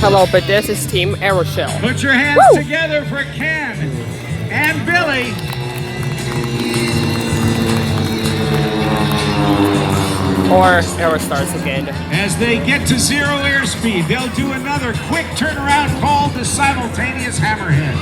Hello, but this is Team Aerostars. Put your hands together for Ken and Billy. Or Aerostars again. As they get to zero airspeed, they'll do another quick turnaround called the simultaneous hammerhead.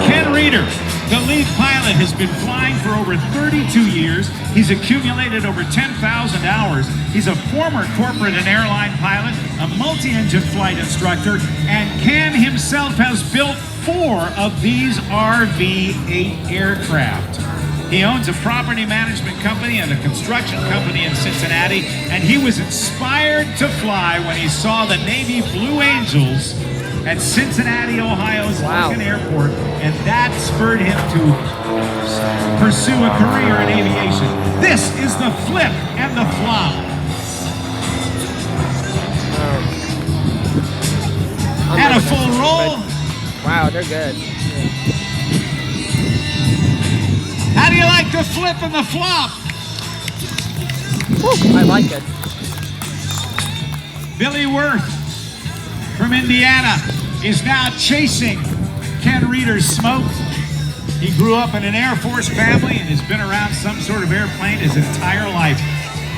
Ken Reeder, the lead pilot, has been flying for over 32 years. He's accumulated over 10,000 hours. He's a former corporate and airline pilot, a multi-engine flight instructor, and Ken himself has built 4 of these RV-8 aircraft. He owns a property management company and a construction company in Cincinnati, and he was inspired to fly when he saw the Navy Blue Angels at Cincinnati, Ohio's Logan Airport, and that spurred him to pursue a career in aviation. This is the flip and the flop. And a full roll. Wow, they're good. How do you like the flip and the flop? Woo, I like it. Billy Wirth from Indiana is now chasing Ken Reeder's smoke. He grew up in an Air Force family and has been around some sort of airplane his entire life.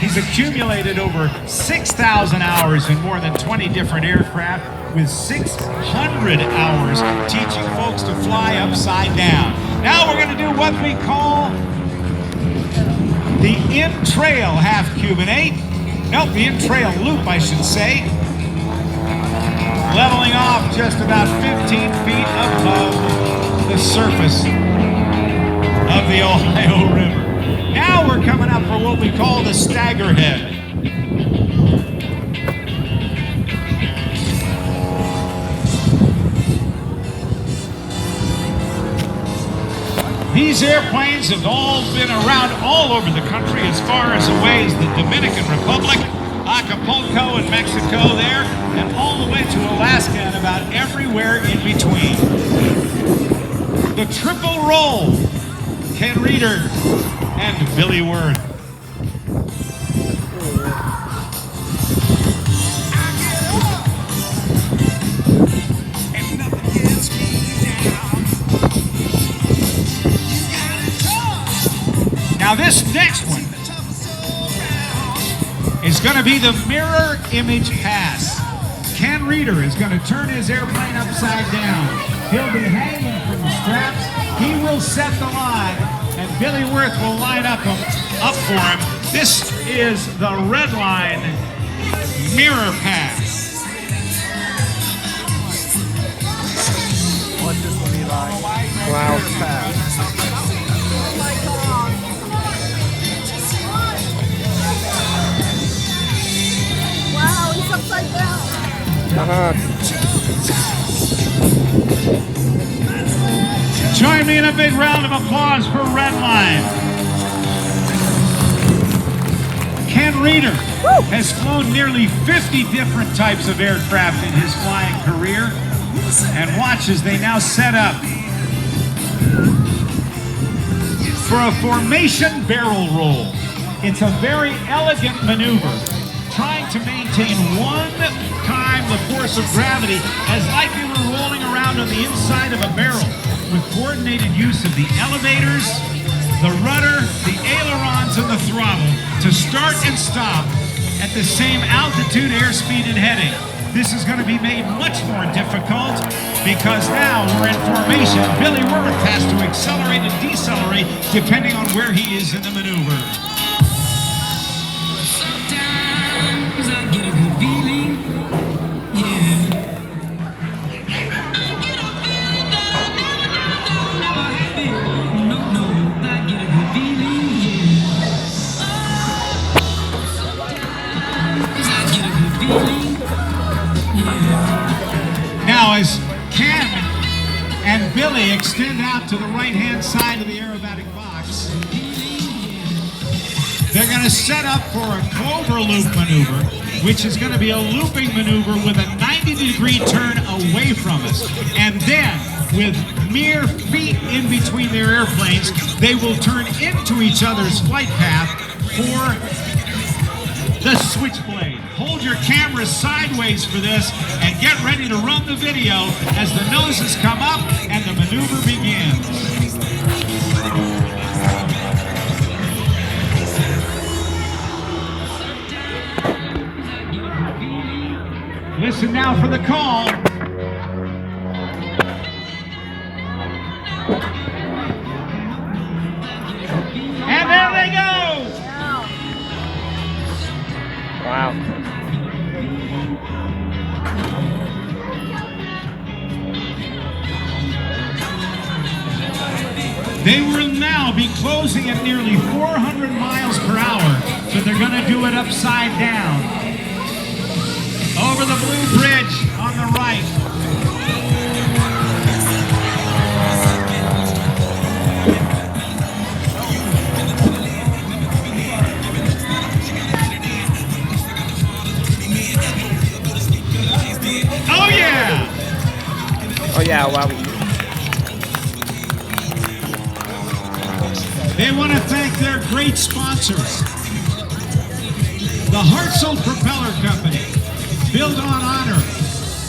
He's accumulated over 6,000 hours in more than 20 different aircraft, with 600 hours teaching folks to fly upside down. Now we're going to do what we call the in-trail half Cuban 8. Nope, the in-trail loop, I should say. Leveling off just about 15 feet above the surface of the Ohio River. Now we're coming up for what we call the stagger head. These airplanes have all been around all over the country, as far as away as the Dominican Republic, Acapulco in Mexico there, and all the way to Alaska and about everywhere in between. The triple roll, Ken Reeder and Billy Wirth. Now this next one is going to be the mirror image pass. Ken Reeder is going to turn his airplane upside down. He'll be hanging from the straps. He will set the line, and Billy Wirth will line up for him. This is the red line mirror pass. What's this one be like? Wow. Mirror pass. Wow, he's upside down. Join me in a big round of applause for Redline. Ken Reeder has flown nearly 50 different types of aircraft in his flying career, and watch as they now set up for a formation barrel roll. It's a very elegant maneuver, trying to maintain one time the force of gravity as like you were rolling around on the inside of a barrel, with coordinated use of the elevators, the rudder, the ailerons, and the throttle to start and stop at the same altitude, airspeed, and heading. This is going to be made much more difficult because now we're in formation. Billy Wirth has to accelerate and decelerate depending on where he is in the maneuver. Now as Ken and Billy extend out to the right-hand side of the aerobatic box, they're going to set up for a clover loop maneuver. which is going to be a looping maneuver with a 90-degree turn away from us. And then, with mere feet in between their airplanes, they will turn into each other's flight path for the switchblade. Hold your camera sideways for this and get ready to run the video as the noses come up and the maneuver begins. Listen now for the call. And there they go! Wow. They will now be closing at nearly 400 miles per hour, but they're going to do it upside down. Over the blue bridge on the right. Oh yeah! Oh yeah, wow. They want to thank their great sponsors. The Hartzell Propeller Company, built on honor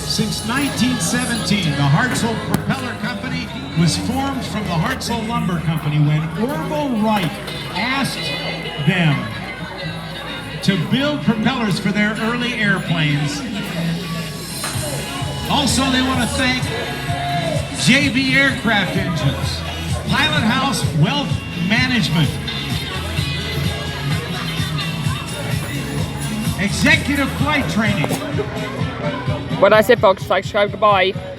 since 1917. The Hartzell Propeller Company was formed from the Hartzell Lumber Company when Orville Wright asked them to build propellers for their early airplanes. Also, they want to thank JB Aircraft Engines, Pilot House Wealth Management, Executive Flight Training. What I say, folks, like, subscribe, goodbye.